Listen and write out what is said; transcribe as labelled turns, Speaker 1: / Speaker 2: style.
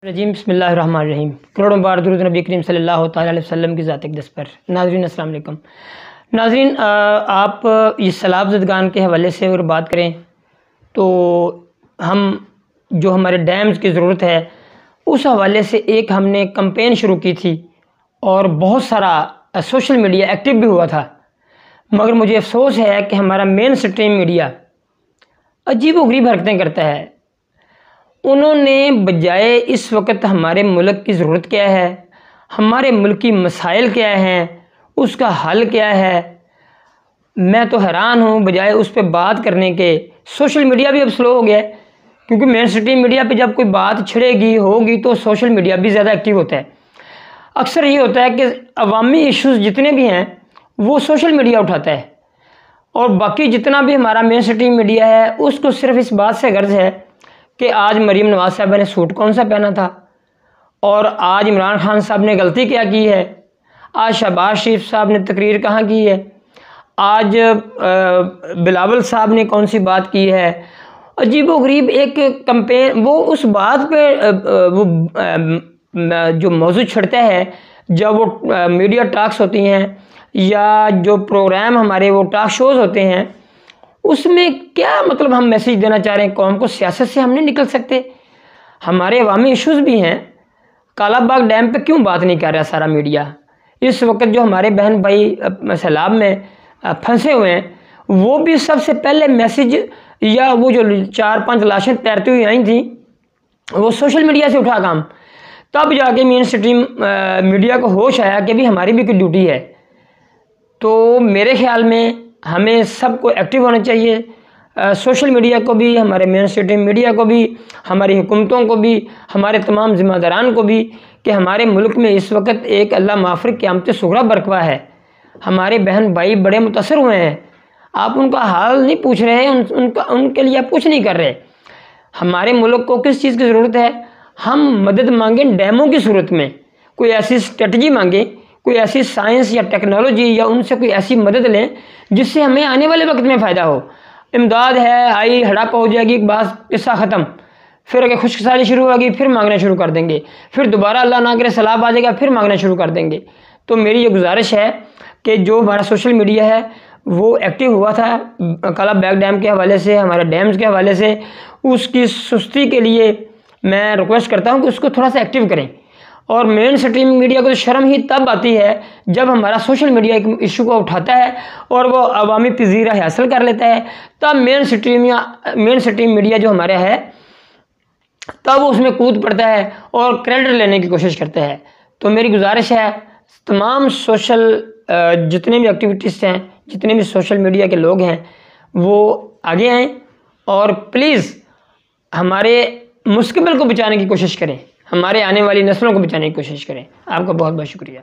Speaker 1: रजीम बिस्मिल्लाहिर्रहमानिर्रहीम। करोड़ों बार दुरूद नबी करीम सल्लल्लाहु अलैहि वसल्लम की ज़ात अक़दस पर। नाज़रीन अस्सलाम वालेकुम। नाज़रीन आप इस सैलाब ज़दगान के हवाले से अगर बात करें तो हम जो हमारे डैम्स की ज़रूरत है उस हवाले से एक हमने कैंपेन शुरू की थी और बहुत सारा सोशल मीडिया एक्टिव भी हुआ था, मगर मुझे अफसोस है कि हमारा मेन स्ट्रीम मीडिया अजीब व गरीब हरकतें करता है। उन्होंने बजाय इस वक्त हमारे मुल्क की ज़रूरत क्या है, हमारे मुल्क की मसाइल क्या हैं, उसका हल क्या है, मैं तो हैरान हूँ। बजाय उस पर बात करने के सोशल मीडिया भी अब स्लो हो गया है, क्योंकि मेन स्ट्रीम मीडिया पे जब कोई बात छिड़ेगी होगी तो सोशल मीडिया भी ज़्यादा एक्टिव होता है। अक्सर ये होता है कि अवामी इश्यूज़ जितने भी हैं वो सोशल मीडिया उठाता है और बाकी जितना भी हमारा मेन स्ट्रीम मीडिया है उसको सिर्फ इस बात से गर्ज है कि आज मरीम नवाज़ साहबा ने सूट कौन सा पहना था, और आज इमरान खान साहब ने गलती क्या की है, आज शहबाज शरीफ साहब ने तकरीर कहाँ की है, आज बिलावल साहब ने कौन सी बात की है। अजीब व गरीब एक कैंपेन, वो उस बात पे वो जो मौजूद छड़ता है जब वो मीडिया टॉक्स होती हैं या जो प्रोग्राम हमारे वो टॉक शोज़ होते हैं, उसमें क्या मतलब हम मैसेज देना चाह रहे हैं कौम को। सियासत से हम नहीं निकल सकते, हमारे अवामी इश्यूज़ भी हैं। कालाबाग डैम पे क्यों बात नहीं कर रहा सारा मीडिया। इस वक्त जो हमारे बहन भाई सैलाब में फंसे हुए हैं वो भी सबसे पहले मैसेज या वो जो 4-5 लाशें तैरती हुई आई थी वो सोशल मीडिया से उठा काम, तब जाके मेन स्ट्रीम मीडिया को होश आया कि भी हमारी भी कोई ड्यूटी है। तो मेरे ख्याल में हमें सबको एक्टिव होना चाहिए, सोशल मीडिया को भी, हमारे मेन स्ट्रीम मीडिया को भी, हमारी हुकूमतों को भी, हमारे तमाम ज़िम्मेदारान को भी, कि हमारे मुल्क में इस वक्त एक अल्लाह माफ़िर क़यामत सुग़रा बरकवा है। हमारे बहन भाई बड़े मुतासर हुए हैं, आप उनका हाल नहीं पूछ रहे, उनके लिए आप कुछ नहीं कर रहे। हमारे मुल्क को किस चीज़ की ज़रूरत है, हम मदद मांगें डैमों की सूरत में, कोई ऐसी स्ट्रेटजी मांगें, कोई ऐसी साइंस या टेक्नोलॉजी या उनसे कोई ऐसी मदद लें जिससे हमें आने वाले वक्त में फ़ायदा हो। इमदाद है आई हड़प्पा हो जाएगी, बस किस्सा ख़त्म, फिर अगर खुशकसाली शुरू होगी फिर मांगना शुरू कर देंगे, फिर दोबारा अल्लाह ना करे सैलाब आ जाएगा फिर मांगना शुरू कर देंगे। तो मेरी ये गुजारिश है कि जो हमारा सोशल मीडिया है वो एक्टिव हुआ था कालाबाग डैम के हवाले से, हमारे डैम्स के हवाले से, उसकी सुस्ती के लिए मैं रिक्वेस्ट करता हूँ कि उसको थोड़ा सा एक्टिव करें। और मेन स्ट्रीम मीडिया को तो शर्म ही तब आती है जब हमारा सोशल मीडिया एक इशू को उठाता है और वो अवामी पजीरा हासिल कर लेता है, तब मेन स्ट्रीम मीडिया जो हमारा है तब वो उसमें कूद पड़ता है और क्रेडिट लेने की कोशिश करता है। तो मेरी गुजारिश है तमाम सोशल जितने भी एक्टिविटीज़ हैं, जितने भी सोशल मीडिया के लोग हैं वो आगे आएँ और प्लीज़ हमारे मुस्तकबिल को बचाने की कोशिश करें, हमारे आने वाली नस्लों को बचाने की कोशिश करें। आपका बहुत बहुत शुक्रिया।